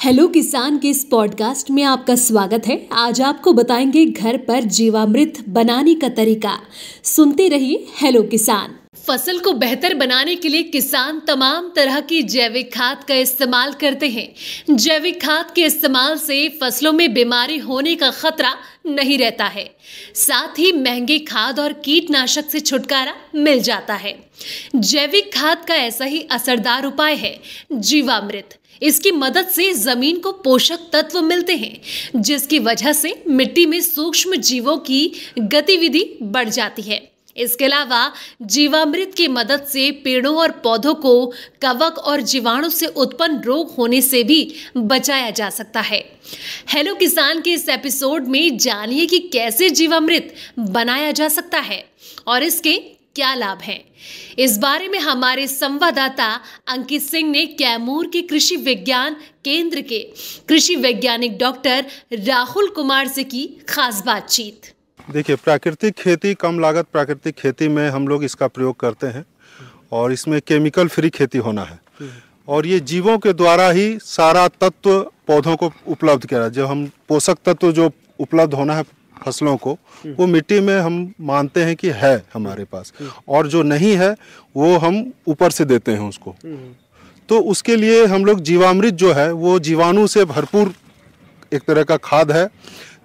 Hello किसान के इस पॉडकास्ट में आपका स्वागत है। आज आपको बताएंगे घर पर जीवामृत बनाने का तरीका। सुनते रहिए हेलो किसान। फसल को बेहतर बनाने के लिए किसान तमाम तरह की जैविक खाद का इस्तेमाल करते हैं। जैविक खाद के इस्तेमाल से फसलों में बीमारी होने का खतरा नहीं रहता है, साथ ही महंगे खाद और कीटनाशक से छुटकारा मिल जाता है। जैविक खाद का ऐसा ही असरदार उपाय है जीवामृत। इसकी मदद से जमीन को पोषक तत्व मिलते हैं, जिसकी वजह से मिट्टी में सूक्ष्म जीवों की गतिविधि बढ़ जाती है। इसके अलावा जीवामृत की मदद से पेड़ों और पौधों को कवक और जीवाणु से उत्पन्न रोग होने से भी बचाया जा सकता है। हेलो किसान के इस एपिसोड में जानिए कि कैसे जीवामृत बनाया जा सकता है और इसके क्या लाभ हैं। इस बारे में हमारे संवाददाता अंकित सिंह ने कैमूर के कृषि विज्ञान केंद्र के कृषि वैज्ञानिक डॉक्टर राहुल कुमार से की खास बातचीत। देखिए, प्राकृतिक खेती, कम लागत प्राकृतिक खेती में हम लोग इसका प्रयोग करते हैं और इसमें केमिकल फ्री खेती होना है और ये जीवों के द्वारा ही सारा तत्व पौधों को उपलब्ध किया। जो हम पोषक तत्व जो उपलब्ध होना है फसलों को, वो मिट्टी में हम मानते हैं कि है हमारे पास, और जो नहीं है वो हम ऊपर से देते हैं उसको। तो उसके लिए हम लोग जीवामृत जो है वो जीवाणु से भरपूर एक तरह का खाद है,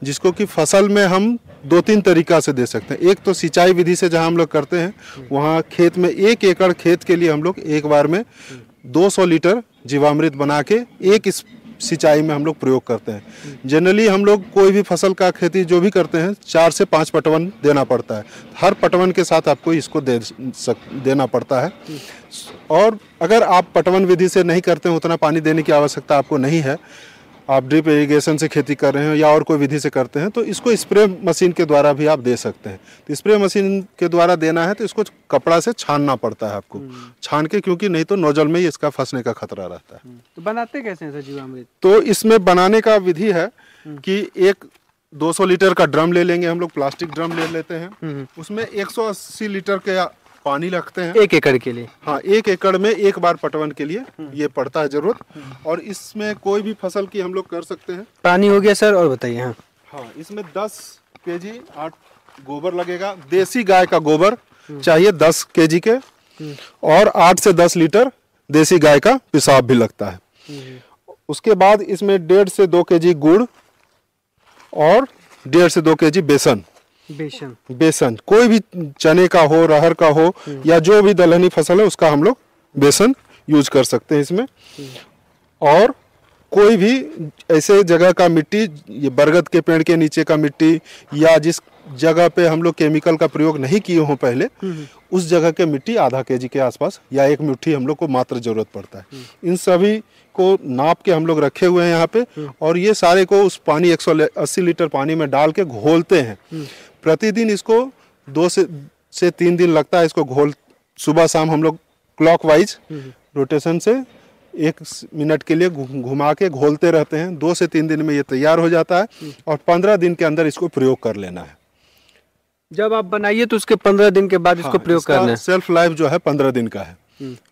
जिसको कि फसल में हम 2-3 तरीका से दे सकते हैं। एक तो सिंचाई विधि से जहां हम लोग करते हैं, वहां खेत में 1 एकड़ खेत के लिए हम लोग एक बार में 200 लीटर जीवामृत बना के एक इस सिंचाई में हम लोग प्रयोग करते हैं। जनरली हम लोग कोई भी फसल का खेती जो भी करते हैं 4 से 5 पटवन देना पड़ता है। हर पटवन के साथ आपको इसको देना पड़ता है। और अगर आप पटवन विधि से नहीं करते हैं, उतना पानी देने की आवश्यकता आपको नहीं है, आप ड्रिप इरिगेशन से खेती कर रहे हैं या और कोई विधि से करते हैं, तो इसको स्प्रे मशीन के द्वारा भी आप दे सकते हैं। तो स्प्रे मशीन के द्वारा देना है तो इसको कपड़ा से छानना पड़ता है आपको, छान के, क्योंकि नहीं तो नोजल में ही इसका फंसने का खतरा रहता है। तो बनाते कैसे हैं सर जीवामृत? तो इसमें बनाने का विधि है कि एक 200 लीटर का ड्रम ले लेंगे हम लोग, प्लास्टिक ड्रम ले लेते हैं। उसमें 180 लीटर के पानी रखते हैं 1 एकड़ के लिए। हाँ, 1 एकड़ में एक बार पटवन के लिए ये पड़ता है जरूरत। और इसमें कोई भी फसल की हम लोग कर सकते हैं। पानी हो गया सर, और बताइए। हाँ, इसमें 10 केजी 8 गोबर लगेगा। देसी गाय का गोबर चाहिए 10 केजी के, और 8 से 10 लीटर देसी गाय का पेशाब भी लगता है। उसके बाद इसमें 1.5 से 2 केजी गुड़ और 1.5 से 2 केजी बेसन, कोई भी चने का हो, अरहर का हो, या जो भी दलहनी फसल है उसका हम लोग बेसन यूज कर सकते हैं इसमें। और कोई भी ऐसे जगह का मिट्टी, ये बरगद के पेड़ के नीचे का मिट्टी, या जिस जगह पे हम लोग केमिकल का प्रयोग नहीं किए हों पहले, उस जगह के मिट्टी आधा केजी के आसपास या 1 मुट्ठी हम लोग को मात्र जरूरत पड़ता है। इन सभी को नाप के हम लोग रखे हुए हैं यहाँ पे, और ये सारे को उस पानी 180 लीटर पानी में डाल के घोलते हैं। प्रतिदिन इसको 2 से 3 दिन लगता है इसको घोल। सुबह शाम हम लोग क्लॉकवाइज रोटेशन से 1 मिनट के लिए घुमा के घोलते रहते हैं। 2 से 3 दिन में ये तैयार हो जाता है और 15 दिन के अंदर इसको प्रयोग कर लेना है। जब आप बनाइए तो उसके 15 दिन के बाद इसको प्रयोग करना है। सेल्फ लाइफ जो है 15 दिन का है।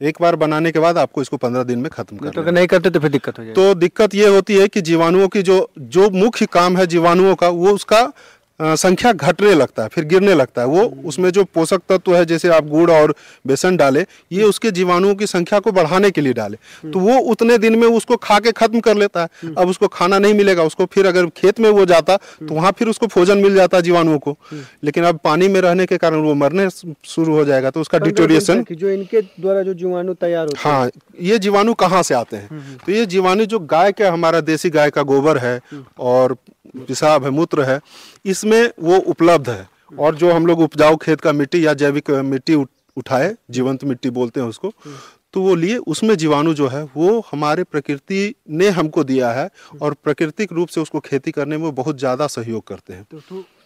एक बार बनाने के बाद आपको इसको 15 दिन में खत्म करना है। तो अगर नहीं करते तो फिर दिक्कत हो जाएगी। तो दिक्कत ये होती है कि जीवाणुओं की जो मुख्य काम है जीवाणुओं का, वो उसका संख्या घटने लगता है, फिर गिरने लगता है। वो उसमें जो पोषक तत्व है, जैसे आप गुड़ और बेसन डाले, ये उसके जीवाणुओं की संख्या को बढ़ाने के लिए डाले, तो वो उतने दिन में उसको खा के खत्म कर लेता है। अब उसको खाना नहीं मिलेगा उसको, फिर अगर खेत में वो जाता तो वहां फिर उसको भोजन मिल जाता जीवाणुओं को, लेकिन अब पानी में रहने के कारण वो मरने शुरू हो जाएगा। तो उसका डिटोरिएशन, जो इनके द्वारा जो जीवाणु तैयार होते हैं, हाँ, ये जीवाणु कहाँ से आते हैं? तो ये जीवाणु जो गाय का, हमारा देसी गाय का गोबर है और पेशाब है, मूत्र है, इसमें वो उपलब्ध है। और जो हम लोग उपजाऊ खेत का मिट्टी या जैविक मिट्टी उठाए, जीवंत मिट्टी बोलते हैं उसको, तो वो लिए, उसमें जीवाणु जो है वो हमारे प्रकृति ने हमको दिया है, और प्राकृतिक रूप से उसको खेती करने में बहुत ज्यादा सहयोग करते हैं। तो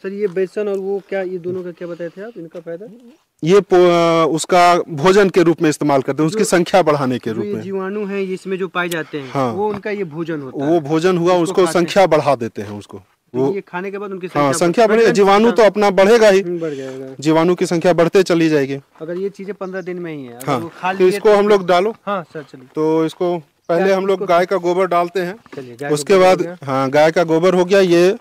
सर, ये बेसन और वो क्या, ये दोनों का क्या बताए थे आप, इनका फायदा? ये उसका भोजन के रूप में इस्तेमाल करते हैं, उसकी संख्या बढ़ाने के रूप में। जीवाणु हैं इसमें जो पाए जाते हैं, हाँ, वो उनका ये भोजन होता है। वो भोजन हुआ, उसको संख्या बढ़ा देते हैं उसको। वो ये खाने के बाद उनकी संख्या बढ़ेगा, जीवाणु तो अपना बढ़ेगा ही, बढ़ जाएगा, जीवाणु की संख्या बढ़ते चली जाएगी। अगर ये चीजें 15 दिन में ही है। हाँ, तो इसको हम लोग डालो। हाँ सर, चलिए। तो इसको पहले हम लोग गाय का गोबर डालते हैं, चलिए, उसके बाद हाँ गाय का गोबर हो गया ये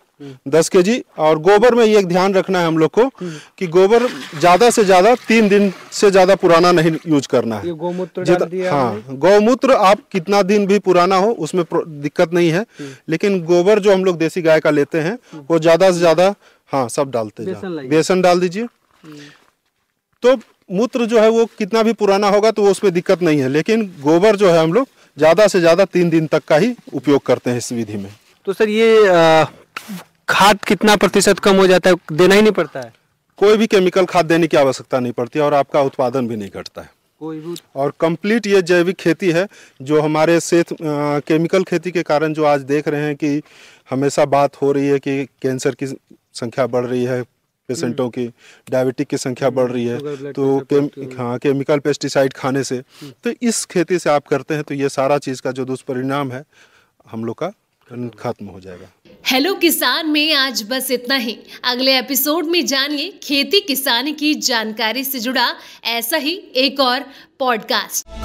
10 kg। और गोबर में ये एक ध्यान रखना है हम लोग को कि गोबर ज्यादा से ज्यादा 3 दिन से ज्यादा पुराना नहीं यूज करना है। ये गौमूत्र डाल दिया हाँ, गौमूत्र आप कितना दिन भी पुराना हो उसमें दिक्कत नहीं है, लेकिन गोबर जो हम लोग देसी गाय का लेते हैं वो ज्यादा से ज्यादा हाँ सब डालते जाओ। बेसन डाल दीजिए। तो मूत्र जो है वो कितना भी पुराना होगा तो वो उसमें दिक्कत नहीं है, लेकिन गोबर जो है हम लोग ज्यादा से ज्यादा 3 दिन तक का ही उपयोग करते हैं इस विधि में। तो सर ये खाद कितना प्रतिशत कम हो जाता है, देना ही नहीं पड़ता है? कोई भी केमिकल खाद देने की आवश्यकता नहीं पड़ती और आपका उत्पादन भी नहीं घटता है कोई भी। और कंप्लीट ये जैविक खेती है। जो हमारे केमिकल खेती के कारण जो आज देख रहे हैं कि हमेशा बात हो रही है कि कैंसर की संख्या बढ़ रही है, पेशेंटों की डायबिटिक की संख्या बढ़ रही है, तो केमिकल पेस्टिसाइड खाने से। तो इस खेती से आप करते हैं तो ये सारा चीज़ का जो दुष्परिणाम है हम लोग का खत्म हो जाएगा। हेलो किसान में आज बस इतना ही। अगले एपिसोड में जानिए खेती किसानी की जानकारी से जुड़ा ऐसा ही एक और पॉडकास्ट।